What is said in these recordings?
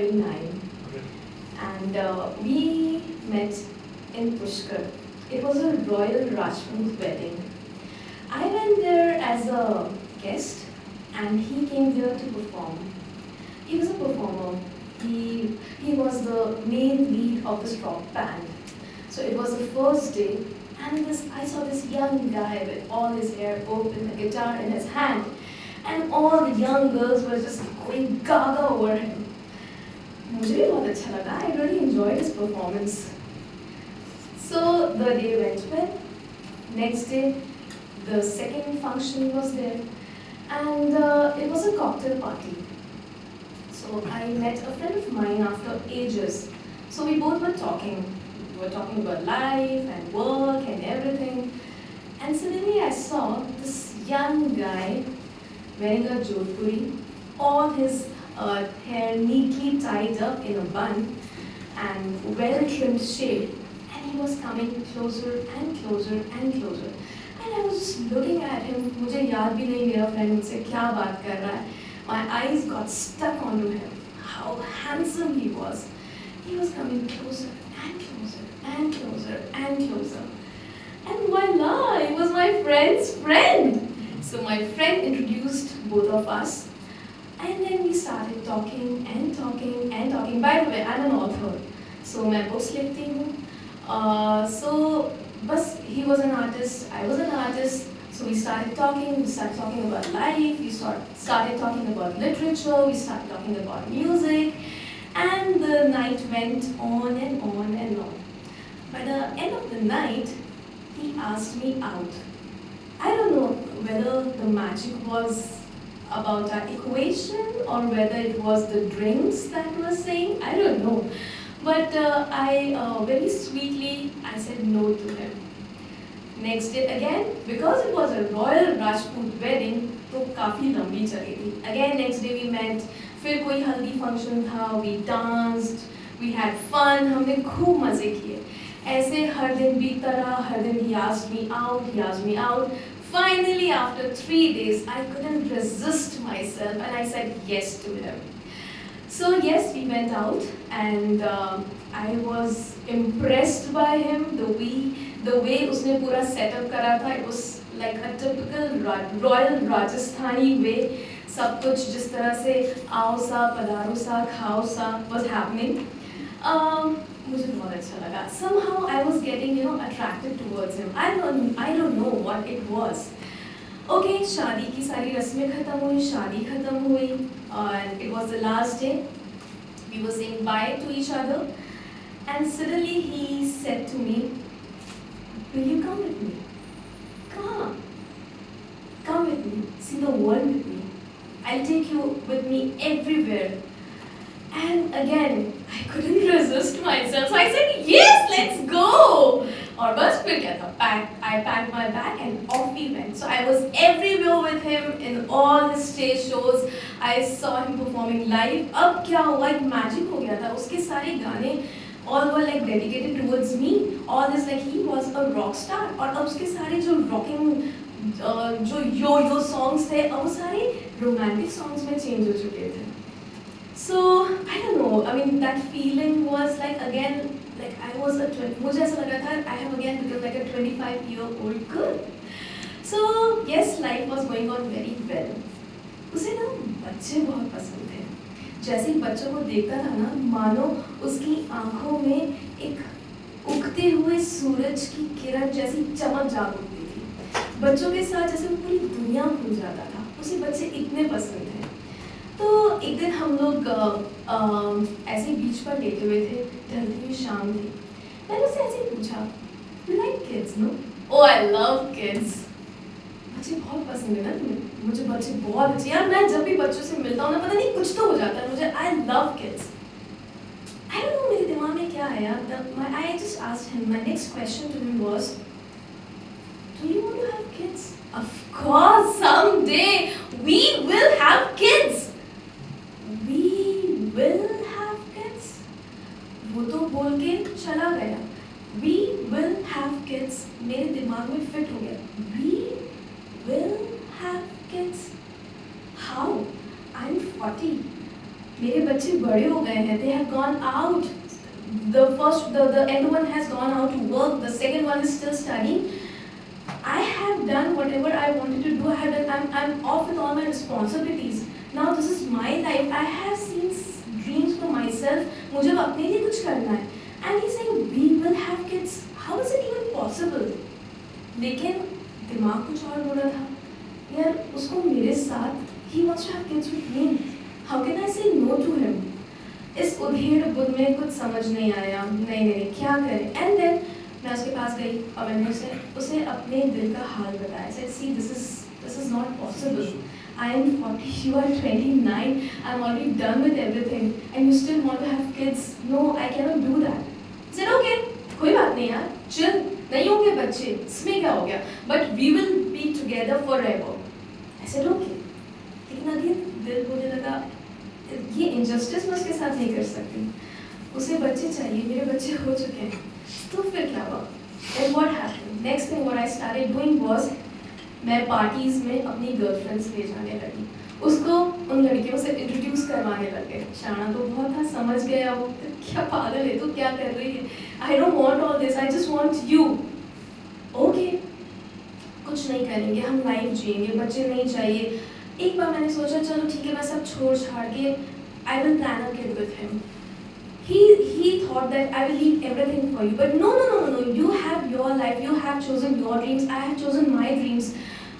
9 and we met in Pushkar. It was a royal Rajput wedding. I went there as a guest and he came there to perform. He was a performer. He was the main lead of this rock band. So it was the first day and I saw this young guy with all his hair open, a guitar in his hand, and all the young girls were just going gaga over him. मुझे भी बहुत अच्छा लगा. I really enjoyed his performance. So the day went well. Next day, the second function was there, and it was a cocktail party. So I met a friend of mine after ages. So we both were talking. We were talking about life and work and everything. And suddenly I saw this young guy wearing a jodhpuri, all his hair neatly tied up in a bun and well-trimmed shade, and he was coming closer and closer and closer. And I was just looking at him. मुझे याद भी नहीं मेरा friend मुझसे क्या बात कर रहा है. My eyes got stuck onto him. How handsome he was. He was coming closer and closer and closer and closer. And voila, he was my friend's friend. So my friend introduced both of us. And then we started talking and talking and talking. By the way, I'm an author. So मैं books लिखती हूँ. So बस he was an artist, I was an artist. So we started talking about life, we started talking about literature, we started talking about music. And the night went on and on and on. By the end of the night, he asked me out. I don't know whether the magic was about our equation or whether it was the drinks that were saying, I don't know. But I very sweetly, I said no to him. Next day again, because it was a royal Rajput wedding, तो काफी लंबी चली थी. Again next day we met. फिर कोई हल्दी function था. We danced, we had fun. हमने खूब मजे किए. ऐसे हर दिन बीतता रहा. हर दिन he asked me out, he asked me out. Finally, after 3 days, I couldn't resist myself and I said yes to him. So yes, we went out and I was impressed by him. The way उसने पूरा setup करा था, it was like a typical royal Rajasthani way. सब कुछ जिस तरह से आओ सा, पधारो सा, खाओ सा was happening. मुझे बहुत अच्छा लगा. Somehow I was getting, attracted towards him. I don't know what it was. Okay, शादी की सारी रस्में खत्म हुई, शादी खत्म हुई, and it was the last day. We were saying bye to each other, and suddenly he said to me, "Will you come with me? Come with me. See the world with me. I'll take you with me everywhere." And again, I couldn't resist myself. So I said, yes, let's go. और बस फिर क्या था? I packed my bag and off we went. So I was everywhere with him in all his stage shows. I saw him performing live. अब क्या हुआ? एक magic हो गया था. उसके सारे गाने all were like dedicated towards me. All this like he was a rock star. और अब उसके सारे जो rocking जो yo songs थे, अब वो सारे romantic songs में change हो चुके थे. So I don't know. I mean, that feeling was like again, like I was मुझे ऐसा लगा था I have again become like a 25-year-old girl. So yes, life was going on very well. उसे ना बच्चे बहुत पसंद थे. जैसे ही बच्चों को देखता था ना, मानो उसकी आँखों में एक उगते हुए सूरज की किरण जैसी चमक जाग उठती थी. बच्चों के साथ जैसे वो पूरी दुनिया भूल जाता था. उसे बच्चे इतने पसंद थे. तो एक दिन हम लोग ऐसे बीच पर लेटे हुए थे, ढलती हुई शाम थी. मैंने उससे ऐसे ही पूछा, "You like kids, no?" "Oh, I love kids." बच्चे बहुत पसंद है ना तुम्हें? मुझे बच्चे बहुत अच्छे. यार मैं जब भी बच्चों से मिलता हूँ ना, पता नहीं कुछ तो हो जाता है मुझे. I love kids. I don't know मेरे दिमाग में क्या है यार. I just asked him. My next question to him was, "Do you want to have kids?" "Of course, someday we will have kids." वो तो बोल के चला गया. We will have kids. मेरे दिमाग में फिट हो गया. We will have kids. How? I'm 40. मेरे बच्चे बड़े हो गए हैं, they have gone out. The elder one has gone out to work, the second one is still studying. I have done whatever I wanted to do. I have done, I'm off with all my responsibilities. Now this is my life. I have seen dreams for myself. मुझे अब अपने लिए कुछ करना है. And he's saying we will have kids. How is it even possible? लेकिन दिमाग कुछ और बोला था. यार उसको मेरे साथ he wants to have kids with me. How can I say no to him? इस उधेड़ बुध में कुछ समझ नहीं आया. नहीं क्या करें? And then मैं उसके पास गई और मैंने उसे अपने दिल का हाल बताया. I said, see, this is not possible. I am 40, you are 29. I'm already done with everything, and you still want to have kids. No, I cannot do that. I said, okay, कोई बात नहीं यार, chill. नहीं होंगे बच्चे, इसमें क्या हो गया? But we will be together forever. I said, okay. लेकिन अभी दिल बोलने लगा, ये injustice मैं उसके साथ नहीं कर सकती. उसे बच्चे चाहिए, मेरे बच्चे हो चुके हैं. तो फिर क्या हुआ? And what happened? Next thing what I started doing was मैं पार्टीज में अपनी गर्लफ्रेंड्स ले जाने लगी. उसको उन लड़कियों से इंट्रोड्यूस करवाने लगे. शाना तो बहुत था, समझ गया वो क्या पागल है, तो क्या कर रही है. I don't want all this. I just want you. Okay. कुछ नहीं करेंगे, हम लाइफ जिएंगे, बच्चे नहीं चाहिए. एक बार मैंने सोचा चलो ठीक है, मैं सब छोड़ छाड़ के I will plan a kid with him. He thought that I will leave everything for you, but no. You have your life. You have chosen your dreams. I have chosen my dreams.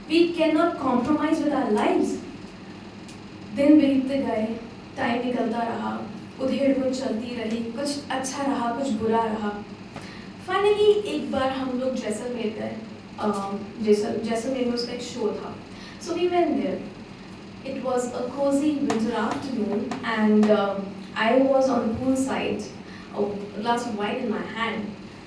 We cannot compromise with our lives. दिन बीतते गए, time निकलता रहा, उधेड़-बुन चलती रही, कुछ अच्छा रहा, कुछ बुरा रहा. Finally एक बार हम लोग जैसलमेर गए. जैसलमेर में उसका एक शो था. So we went there. It was a cozy winter afternoon, and I was on the pool side, a glass of wine in my hand,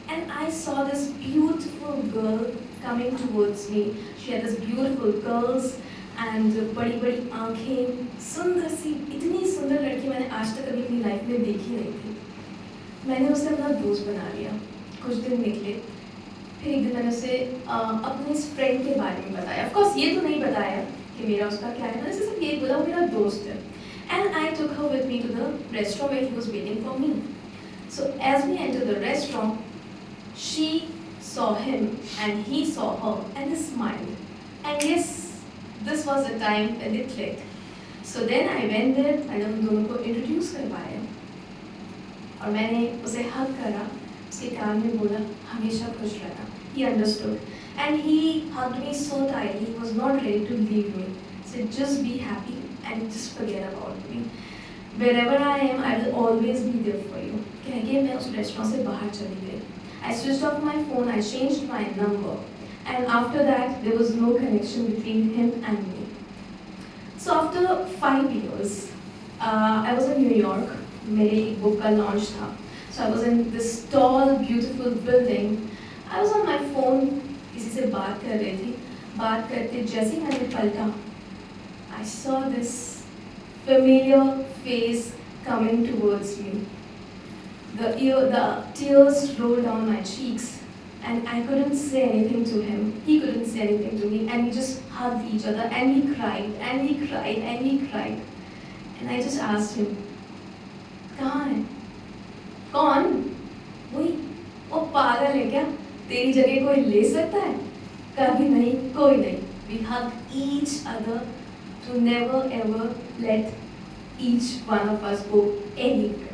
and I saw this beautiful girl coming towards me. She had this beautiful curls and बड़ी-बड़ी आँखें, सुंदर सी, इतनी सुंदर लड़की मैंने आज तक कभी अपनी लाइफ में देखी नहीं थी. मैंने उसे अपना दोस्त बना लिया. कुछ दिन निकले, फिर एक दिन मैंने उसे अपने इस फ्रेंड के बारे में बताया. Of course ये तो नहीं बताया कि मेरा उसका क्या है. मैंने सिर्फ ये बोला वो मेरा दोस्त है. And I took her with me to the restaurant where he was waiting for me. So as we entered the restaurant, she saw him and he saw her and they smiled. And yes, this was the time when they clicked. So then I went there and उन दोनों को introduce करवाया. और मैंने उसे hug करा, उसके कान में बोला हमेशा खुश रहना. He understood. And he hugged me so tightly, he was not ready to leave me. He said, just be happy and just forget about me. Wherever I am, I will always be there for you. कह के मैं उस restaurant से बाहर चली गई. I switched off my phone, I changed my number. And after that, there was no connection between him and me. So after 5 years, I was in New York. मेरे एक book का launch था. So I was in this tall, beautiful building. I was on my phone. किसी से बात कर रही थी. बात करते जैसे मैंने पलटा, I saw this familiar face coming towards me. The tears rolled down my cheeks, and I couldn't say anything to him. He couldn't say anything to me, and we just hugged each other, and we cried, and we cried, and we cried. And I just asked him, कहाँ है? कौन? वही, वो पागल है क्या? तेरी जगह कोई ले सकता है? कभी नहीं, कोई नहीं. We hugged each other to never ever let each one of us go anywhere.